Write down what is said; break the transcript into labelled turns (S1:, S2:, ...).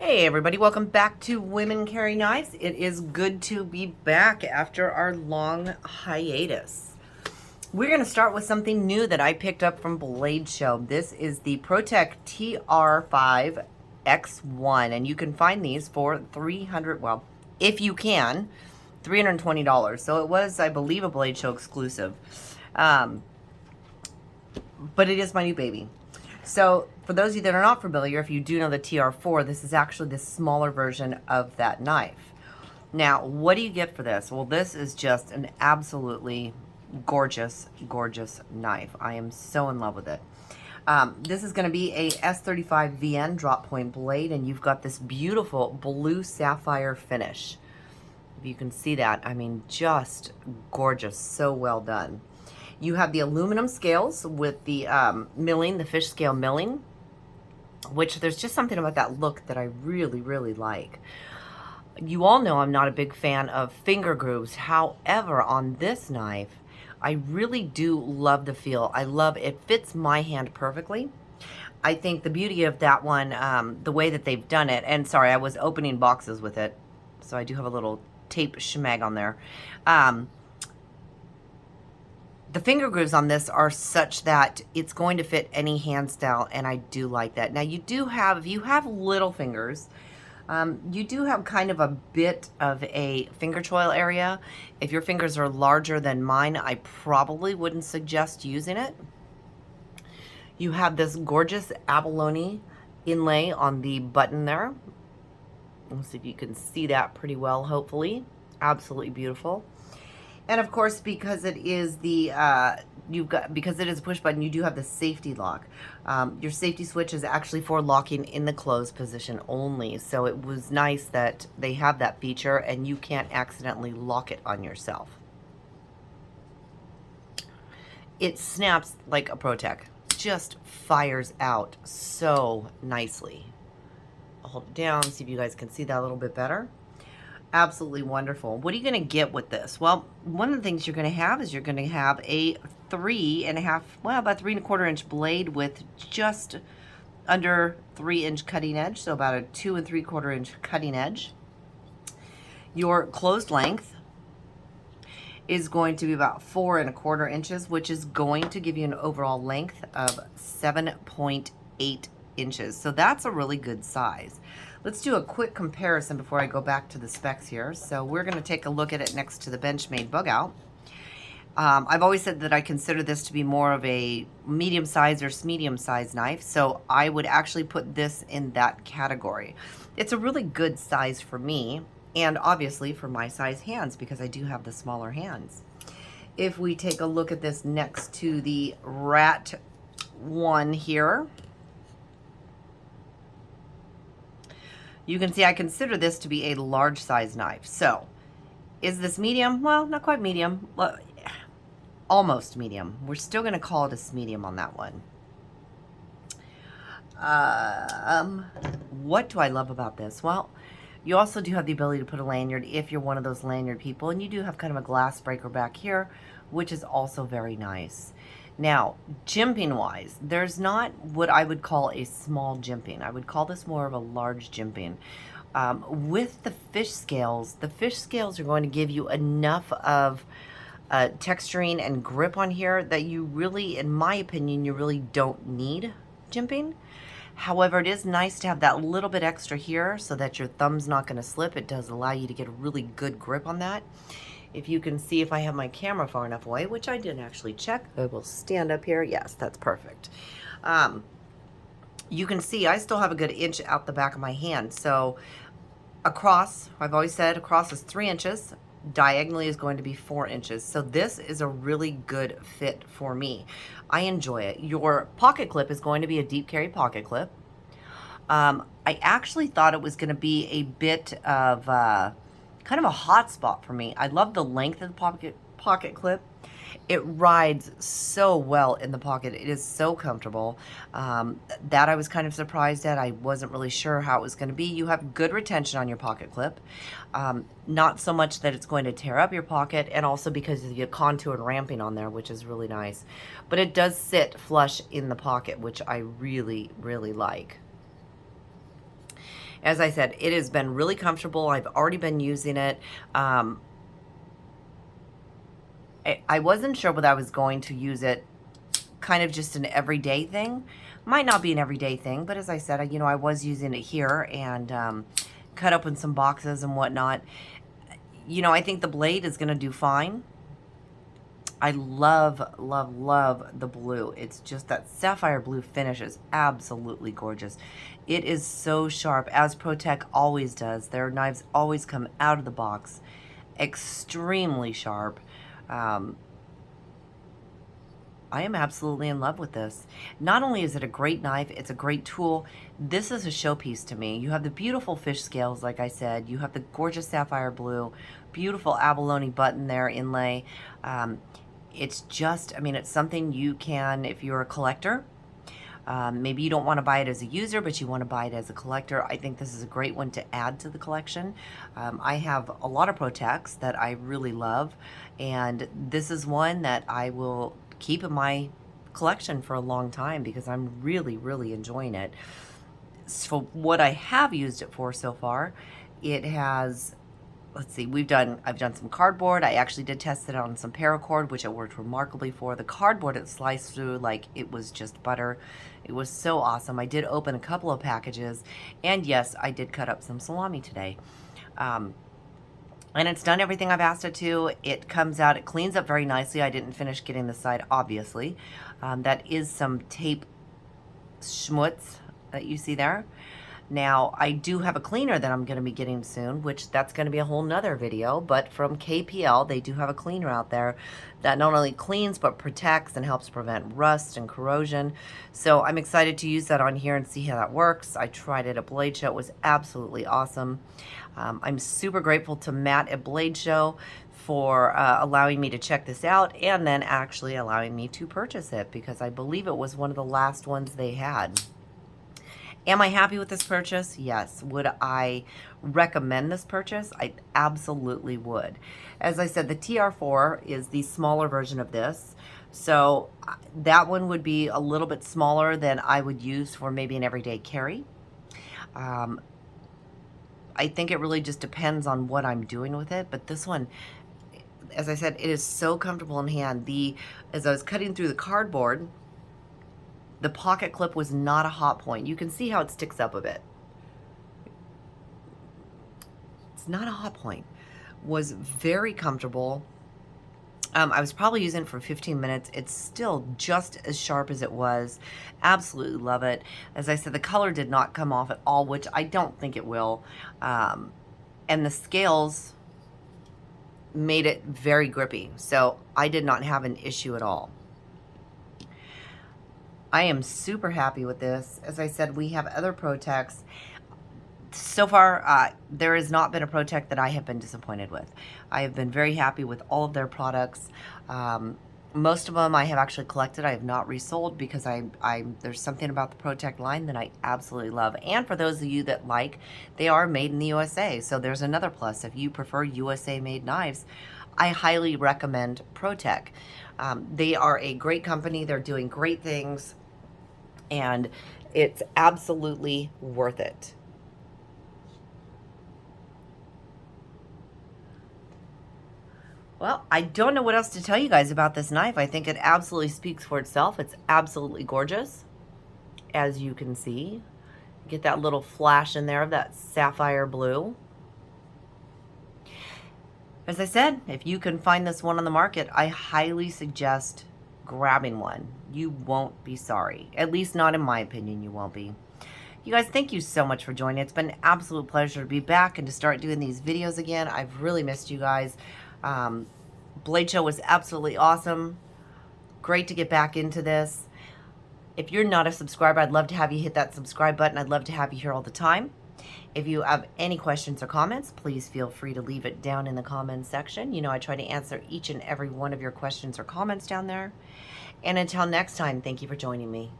S1: Hey everybody, welcome back to Women Carry Knives. It is good to be back after our long hiatus. We're going to start with something new that I picked up from Blade Show. This is the Protech TR5-X1, and you can find these for $300, well, if you can, $320. So it was, I believe, a Blade Show exclusive. But it is my new baby. So for those of you that are not familiar, if you do know the TR4, this is actually the smaller version of that knife. Now, what do you get for this? Well, this is just an absolutely gorgeous, gorgeous knife. I am so in love with it. This is going to be a S35 VN drop point blade, and you've got this beautiful blue sapphire finish. If you can see that, I mean, just gorgeous, so well done. You have the aluminum scales with the milling, the fish scale milling, which there's just something about that look that I really, really like. You all know I'm not a big fan of finger grooves. However, on this knife, I really do love the feel. I love it. Fits my hand perfectly. I think the beauty of that one, the way that they've done it, and sorry, I was opening boxes with it, so I do have a little tape shmag on there. The finger grooves on this are such that it's going to fit any hand style, and I do like that. Now, you do have, if you have little fingers, you do have kind of a bit of a finger choil area. If your fingers are larger than mine, I probably wouldn't suggest using it. You have this gorgeous abalone inlay on the button there. Let's see if you can see that pretty well, hopefully. Absolutely beautiful. And of course, because it is the because it is a push button, you do have the safety lock. Your safety switch is actually for locking in the closed position only. So it was nice that they have that feature and you can't accidentally lock it on yourself. It snaps like a Protech. Just fires out so nicely. I'll hold it down, see if you guys can see that a little bit better. Absolutely wonderful. What are you going to get with this? Well, one of the things you're going to have is you're going to have a 3.5, well, about 3.25 inch blade with just under 3-inch cutting edge, so about a 2 3/4 inch cutting edge. Your closed length is going to be about 4.25 inches, which is going to give you an overall length of 7.8 inches. So that's a really good size. Let's do a quick comparison before I go back to the specs here. So we're going to take a look at it next to the Benchmade bug out. I've always said that I consider this to be more of a medium size or medium size knife, so I would actually put this in that category. It's a really good size for me, and obviously for my size hands, because I do have the smaller hands. If we take a look at this next to the Rat one here, you can see I consider this to be a large size knife. So, is this medium? Well, not quite medium. Almost medium. We're still going to call it a medium on that one. What do I love about this? Well, you also do have the ability to put a lanyard if you're one of those lanyard people, and you do have kind of a glass breaker back here, which is also very nice. Now, jimping wise, there's not what I would call a small jimping. I would call this more of a large jimping. With the fish scales are going to give you enough of texturing and grip on here that you really, in my opinion, you really don't need jimping. However, it is nice to have that little bit extra here so that your thumb's not going to slip. It does allow you to get a really good grip on that. If you can see if I have my camera far enough away, which I didn't actually check. I will stand up here. Yes, that's perfect. You can see I still have a good inch out the back of my hand. So across, I've always said across is 3 inches. Diagonally is going to be 4 inches. So this is a really good fit for me. I enjoy it. Your pocket clip is going to be a deep carry pocket clip. I actually thought it was going to be a bit of kind of a hot spot for me. I love the length of the pocket clip. It rides so well in the pocket. It is so comfortable. That I was kind of surprised at. I wasn't really sure how it was going to be. You have good retention on your pocket clip. Not so much that it's going to tear up your pocket, and also because you get contoured ramping on there, which is really nice. But it does sit flush in the pocket, which I really, really like. As I said, it has been really comfortable. I've already been using it. I wasn't sure whether I was going to use it kind of just an everyday thing. Might not be an everyday thing, but as I said, I was using it here and cut open some boxes and whatnot. I think the blade is going to do fine. I love, love, love the blue. It's just that sapphire blue finish is absolutely gorgeous. It is so sharp, as Protech always does. Their knives always come out of the box extremely sharp. I am absolutely in love with this. Not only is it a great knife, it's a great tool. This is a showpiece to me. You have the beautiful fish scales, like I said. You have the gorgeous sapphire blue, beautiful abalone button there inlay. It's just, it's something you can, if you're a collector, maybe you don't want to buy it as a user, but you want to buy it as a collector. I think this is a great one to add to the collection. I have a lot of Protechs that I really love, and this is one that I will keep in my collection for a long time because I'm really, really enjoying it. So what I have used it for so far, it has, let's see, I've done some cardboard. I actually did test it on some paracord, which it worked remarkably for. The cardboard, it sliced through like it was just butter. It was so awesome. I did open a couple of packages, and yes, I did cut up some salami today. And it's done everything I've asked it to. It comes out, it cleans up very nicely. I didn't finish getting the side, obviously. That is some tape schmutz that you see there. Now, I do have a cleaner that I'm going to be getting soon, which that's going to be a whole nother video, but from KPL, they do have a cleaner out there that not only cleans, but protects and helps prevent rust and corrosion. So I'm excited to use that on here and see how that works. I tried it at Blade Show. It was absolutely awesome. I'm super grateful to Matt at Blade Show for allowing me to check this out and then actually allowing me to purchase it because I believe it was one of the last ones they had. Am I happy with this purchase? Yes. Would I recommend this purchase? I absolutely would. As I said, the TR4 is the smaller version of this. So that one would be a little bit smaller than I would use for maybe an everyday carry. I think it really just depends on what I'm doing with it. But this one, as I said, it is so comfortable in hand. As I was cutting through the cardboard, the pocket clip was not a hot point. You can see how it sticks up a bit. It's not a hot point. Was very comfortable. I was probably using it for 15 minutes. It's still just as sharp as it was. Absolutely love it. As I said, the color did not come off at all, which I don't think it will. And the scales made it very grippy. So I did not have an issue at all. I am super happy with this. As I said, we have other Protechs. So far, there has not been a Protech that I have been disappointed with. I have been very happy with all of their products. Most of them I have actually collected. I have not resold because there's something about the Protech line that I absolutely love. And for those of you that they are made in the USA. So there's another plus. If you prefer USA-made knives, I highly recommend Protech. They are a great company. They're doing great things. And it's absolutely worth it. Well, I don't know what else to tell you guys about this knife. I think it absolutely speaks for itself. It's absolutely gorgeous, as you can see. Get that little flash in there of that sapphire blue. As I said, if you can find this one on the market, I highly suggest grabbing one. You won't be sorry. At least not in my opinion, you won't be. You guys, thank you so much for joining. It's been an absolute pleasure to be back and to start doing these videos again. I've really missed you guys. Blade Show was absolutely awesome. Great to get back into this. If you're not a subscriber, I'd love to have you hit that subscribe button. I'd love to have you here all the time. If you have any questions or comments, please feel free to leave it down in the comments section. You know, I try to answer each and every one of your questions or comments down there. And until next time, thank you for joining me.